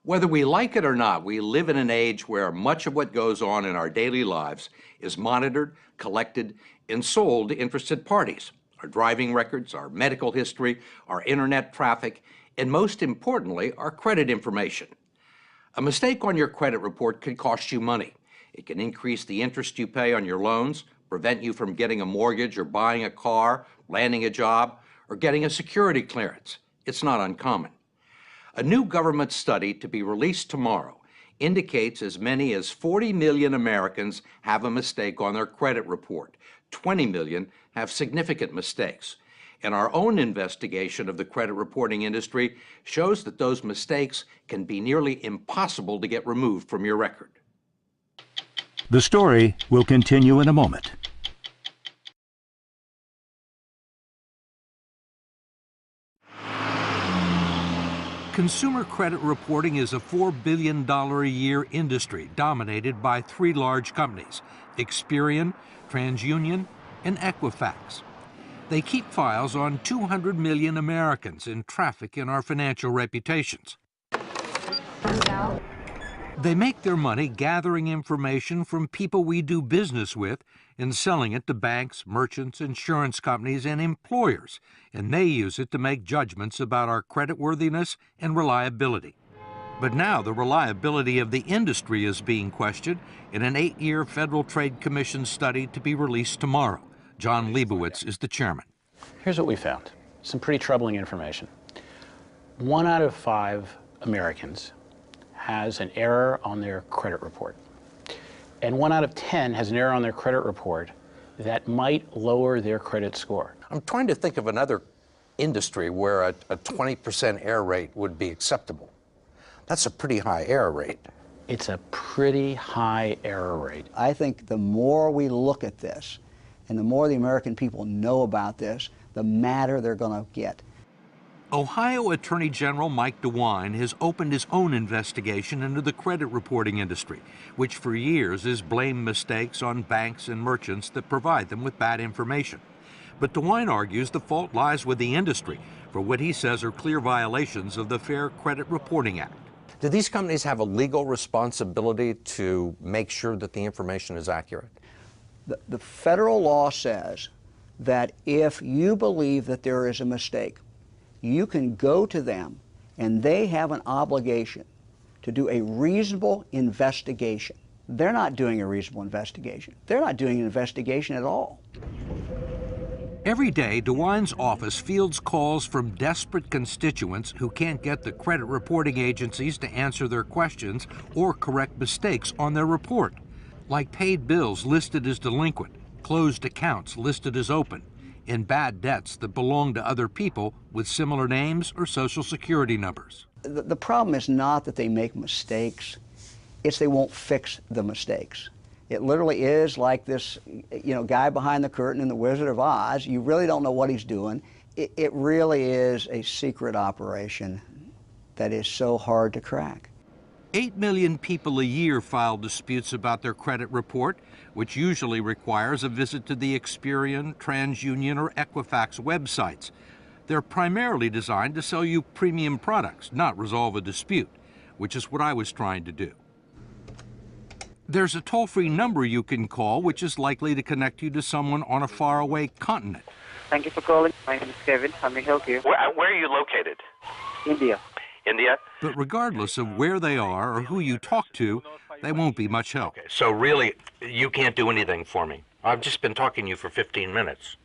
Whether we like it or not, we live in an age where much of what goes on in our daily lives is monitored, collected, and sold to interested parties. Our driving records, our medical history, our internet traffic, and most importantly, our credit information. A mistake on your credit report could cost you money. It can increase the interest you pay on your loans, prevent you from getting a mortgage or buying a car, landing a job, or getting a security clearance. It's not uncommon. A new government study to be released tomorrow indicates as many as 40 million Americans have a mistake on their credit report. 20 million have significant mistakes. And our own investigation of the credit reporting industry shows that those mistakes can be nearly impossible to get removed from your record. The story will continue in a moment. Consumer credit reporting is a $4 billion a year industry dominated by three large companies, Experian, TransUnion, and Equifax. They keep files on 200 million Americans and traffic in our financial reputations. They make their money gathering information from people we do business with and selling it to banks, merchants, insurance companies, and employers, and they use it to make judgments about our creditworthiness and reliability. But now the reliability of the industry is being questioned in an 8-year Federal Trade Commission study to be released tomorrow. John Leibowitz is the chairman. Here's what we found. Some pretty troubling information. 1 out of 5 Americans has an error on their credit report. And 1 out of 10 has an error on their credit report that might lower their credit score. I'm trying to think of another industry where a 20% error rate would be acceptable. That's a pretty high error rate. It's a pretty high error rate. I think the more we look at this and the more the American people know about this, the madder they're going to get. Ohio Attorney General Mike DeWine has opened his own investigation into the credit reporting industry, which for years has blamed mistakes on banks and merchants that provide them with bad information. But DeWine argues the fault lies with the industry for what he says are clear violations of the Fair Credit Reporting Act. Do these companies have a legal responsibility to make sure that the information is accurate? The federal law says that if you believe that there is a mistake, you can go to them and they have an obligation to do a reasonable investigation. They're not doing a reasonable investigation. They're not doing an investigation at all. Every day, DeWine's office fields calls from desperate constituents who can't get the credit reporting agencies to answer their questions or correct mistakes on their report, like paid bills listed as delinquent, closed accounts listed as open, and bad debts that belong to other people with similar names or social security numbers. The problem is not that they make mistakes, it's they won't fix the mistakes. It literally is like this, guy behind the curtain in The Wizard of Oz. You really don't know what he's doing. It really is a secret operation that is so hard to crack. 8 million people a year file disputes about their credit report, which usually requires a visit to the Experian, TransUnion, or Equifax websites. They're primarily designed to sell you premium products, not resolve a dispute, which is what I was trying to do. There's a toll-free number you can call, which is likely to connect you to someone on a faraway continent. Thank you for calling. My name is Kevin. How may I help you? Where are you located? India. India? But regardless of where they are or who you talk to, they won't be much help. Okay, so really, you can't do anything for me. I've just been talking to you for 15 minutes.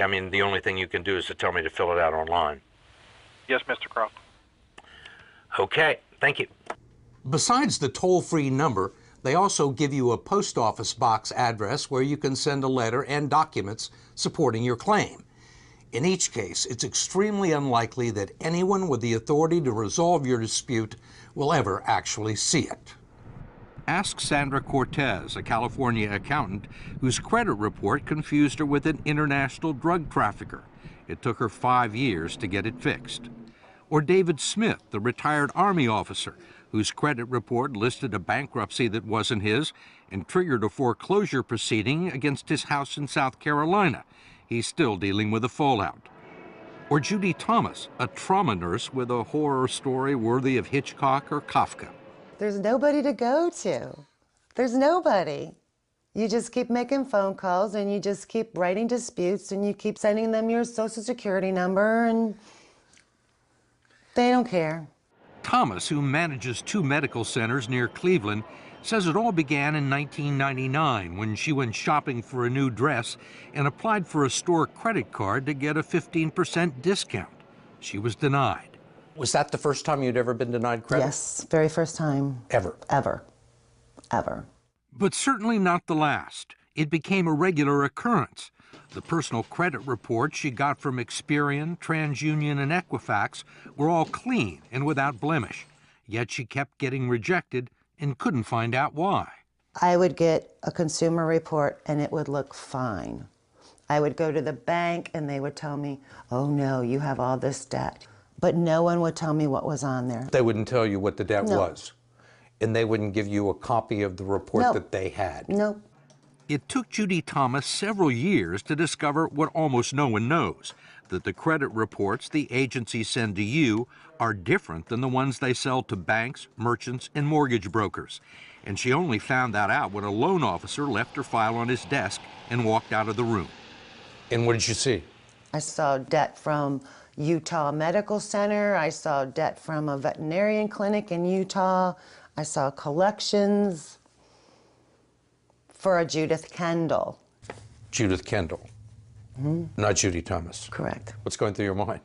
I mean, the only thing you can do is to tell me to fill it out online. Yes, Mr. Croft. Okay, thank you. Besides the toll-free number, they also give you a post office box address where you can send a letter and documents supporting your claim. In each case, it's extremely unlikely that anyone with the authority to resolve your dispute will ever actually see it. Ask Sandra Cortez, a California accountant whose credit report confused her with an international drug trafficker. It took her 5 years to get it fixed. Or David Smith, the retired Army officer whose credit report listed a bankruptcy that wasn't his and triggered a foreclosure proceeding against his house in South Carolina. He's still dealing with the fallout. Or Judy Thomas, a trauma nurse with a horror story worthy of Hitchcock or Kafka. There's nobody to go to. There's nobody. You just keep making phone calls and you just keep writing disputes and you keep sending them your social security number and they don't care. Thomas, who manages 2 medical centers near Cleveland, says it all began in 1999 when she went shopping for a new dress and applied for a store credit card to get a 15% discount. She was denied. Was that the first time you'd ever been denied credit? Yes, very first time. Ever? Ever. Ever. But certainly not the last. It became a regular occurrence. The personal credit reports she got from Experian, TransUnion, and Equifax were all clean and without blemish. Yet she kept getting rejected and couldn't find out why. I would get a consumer report and it would look fine. I would go to the bank and they would tell me, oh no, you have all this debt. But no one would tell me what was on there. They wouldn't tell you what the debt No. was? And they wouldn't give you a copy of the report No. that they had? Nope. It took Judy Thomas several years to discover what almost no one knows, that the credit reports the agencies send to you are different than the ones they sell to banks, merchants, and mortgage brokers. And she only found that out when a loan officer left her file on his desk and walked out of the room. And what did you see? I saw debt from Utah Medical Center. I saw debt from a veterinarian clinic in Utah. I saw collections for a Judith Kendall. Judith Kendall. Not Judy Thomas. Correct. What's going through your mind?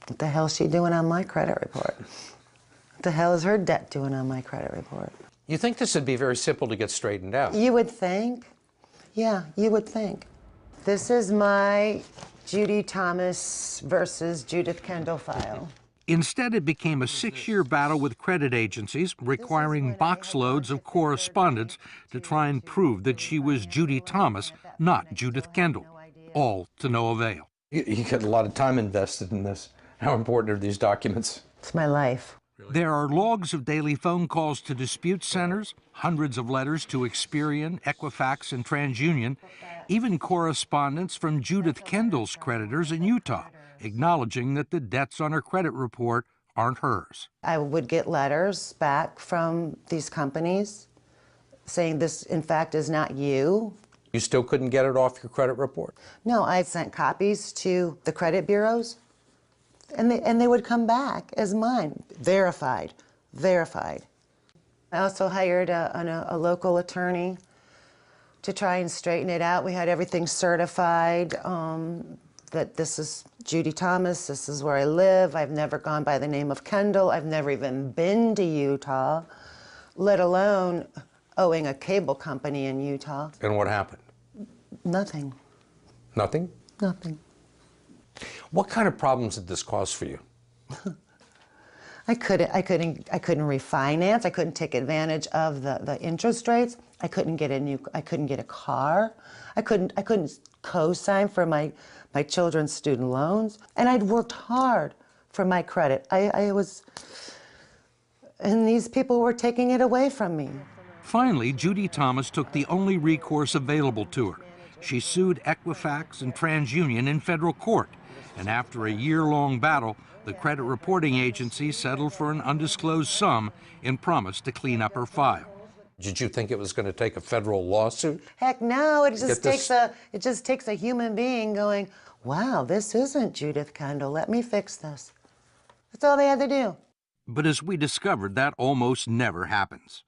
What the hell is she doing on my credit report? What the hell is her debt doing on my credit report? You think this would be very simple to get straightened out? You would think. Yeah, you would think. This is my Judy Thomas versus Judith Kendall file. Instead, it became a 6-year battle with credit agencies, requiring box loads of correspondence to try and prove that she was Judy Thomas, not Judith Kendall, all to no avail. You got a lot of time invested in this. How important are these documents? It's my life. There are logs of daily phone calls to dispute centers, hundreds of letters to Experian, Equifax, and TransUnion, even correspondence from Judith Kendall's creditors in Utah, acknowledging that the debts on her credit report aren't hers. I would get letters back from these companies saying this, in fact, is not you. You still couldn't get it off your credit report? No, I sent copies to the credit bureaus, and they would come back as mine, verified, verified. I also hired a local attorney to try and straighten it out. We had everything certified, that this is Judy Thomas, this is where I live. I've never gone by the name of Kendall. I've never even been to Utah, let alone owing a cable company in Utah. And what happened? Nothing. Nothing? Nothing. What kind of problems did this cause for you? I couldn't refinance. I couldn't take advantage of the interest rates. I couldn't get a car. I couldn't co-sign for my children's student loans. And I'd worked hard for my credit. And these people were taking it away from me. Finally, Judy Thomas took the only recourse available to her. She sued Equifax and TransUnion in federal court. And after a year-long battle, the credit reporting agency settled for an undisclosed sum and promised to clean up her file. Did you think it was going to take a federal lawsuit? Heck no, it just takes a human being going, wow, this isn't Judith Kendall, let me fix this. That's all they had to do. But as we discovered, that almost never happens.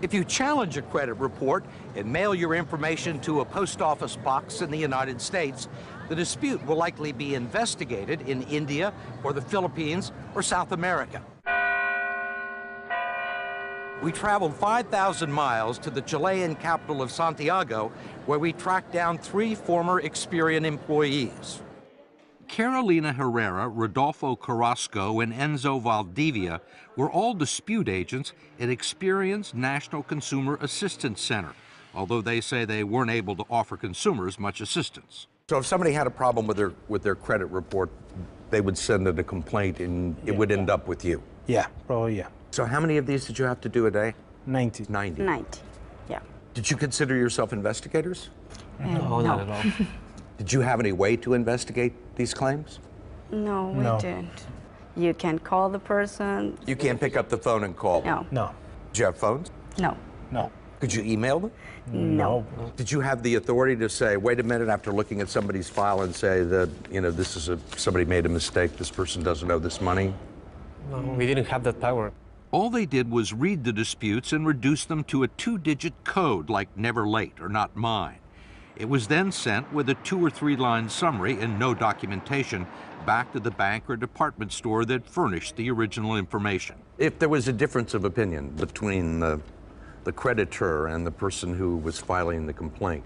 If you challenge a credit report and mail your information to a post office box in the United States, the dispute will likely be investigated in India or the Philippines or South America. We traveled 5,000 miles to the Chilean capital of Santiago, where we tracked down 3 former Experian employees. Carolina Herrera, Rodolfo Carrasco, and Enzo Valdivia were all dispute agents at Experian's National Consumer Assistance Center, although they say they weren't able to offer consumers much assistance. So if somebody had a problem with their credit report, they would send in a complaint and it would end up with you? Yeah, probably, yeah. So how many of these did you have to do a day? 90. 90. 90, yeah. Did you consider yourself investigators? No, not at all. Did you have any way to investigate these claims? No, we No. didn't. You can call the person. You can't pick up the phone and call them? No. No. Did you have phones? No. No. Could you email them? No. Did you have the authority to say, wait a minute, after looking at somebody's file and say that, you know, this is somebody made a mistake, this person doesn't owe this money? No, we didn't have that power. All they did was read the disputes and reduce them to a 2-digit code like never late or not mine. It was then sent with a 2 or 3 line summary and no documentation back to the bank or department store that furnished the original information. If there was a difference of opinion between the creditor and the person who was filing the complaint,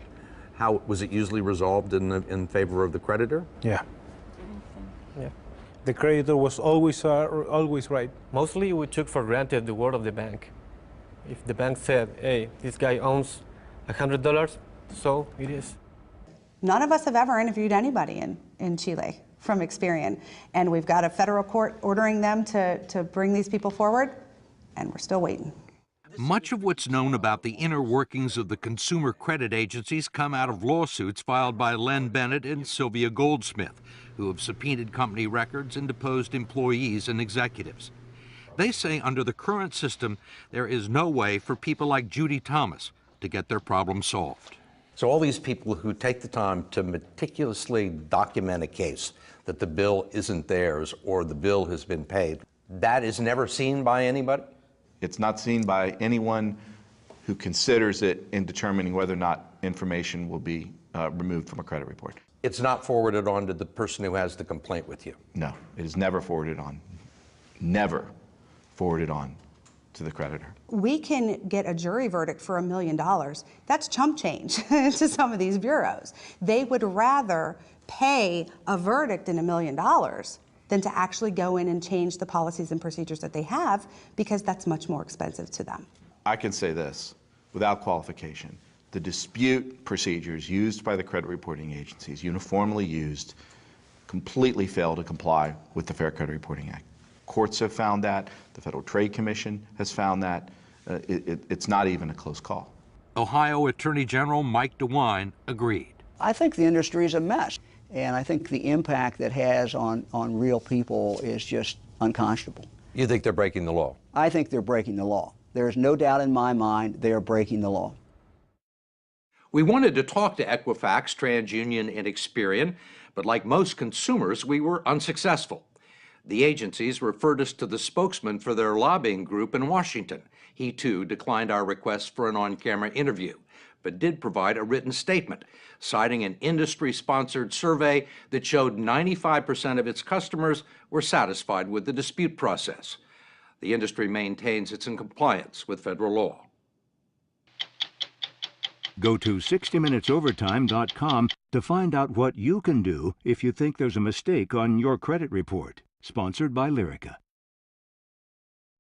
how was it usually resolved in favor of the creditor? Yeah. Yeah. The creditor was always right. Mostly we took for granted the word of the bank. If the bank said, hey, this guy owns $100, so it is. None of us have ever interviewed anybody in Chile from Experian, and we've got a federal court ordering them to bring these people forward, and we're still waiting. Much of what's known about the inner workings of the consumer credit agencies come out of lawsuits filed by Len Bennett and Sylvia Goldsmith, who have subpoenaed company records and deposed employees and executives. They say under the current system, there is no way for people like Judy Thomas to get their problem solved. So all these people who take the time to meticulously document a case that the bill isn't theirs or the bill has been paid, that is never seen by anybody? It's not seen by anyone who considers it in determining whether or not information will be removed from a credit report. It's not forwarded on to the person who has the complaint with you? No, it is never forwarded on. Never forwarded on to the creditor. We can get a jury verdict for $1 million. That's chump change to some of these bureaus. They would rather pay a verdict in $1 million than to actually go in and change the policies and procedures that they have, because that's much more expensive to them. I can say this without qualification. The dispute procedures used by the credit reporting agencies, uniformly used, completely fail to comply with the Fair Credit Reporting Act. Courts have found that. The Federal Trade Commission has found that. It's not even a close call. Ohio Attorney General Mike DeWine agreed. I think the industry is a mess, and I think the impact that has on real people is just unconscionable. You think they're breaking the law? I think they're breaking the law. There is no doubt in my mind they are breaking the law. We wanted to talk to Equifax, TransUnion, and Experian, but like most consumers, we were unsuccessful. The agencies referred us to the spokesman for their lobbying group in Washington. He, too, declined our request for an on-camera interview, but did provide a written statement, citing an industry-sponsored survey that showed 95% of its customers were satisfied with the dispute process. The industry maintains it's in compliance with federal law. Go to 60minutesovertime.com to find out what you can do if you think there's a mistake on your credit report. Sponsored by Lyrica.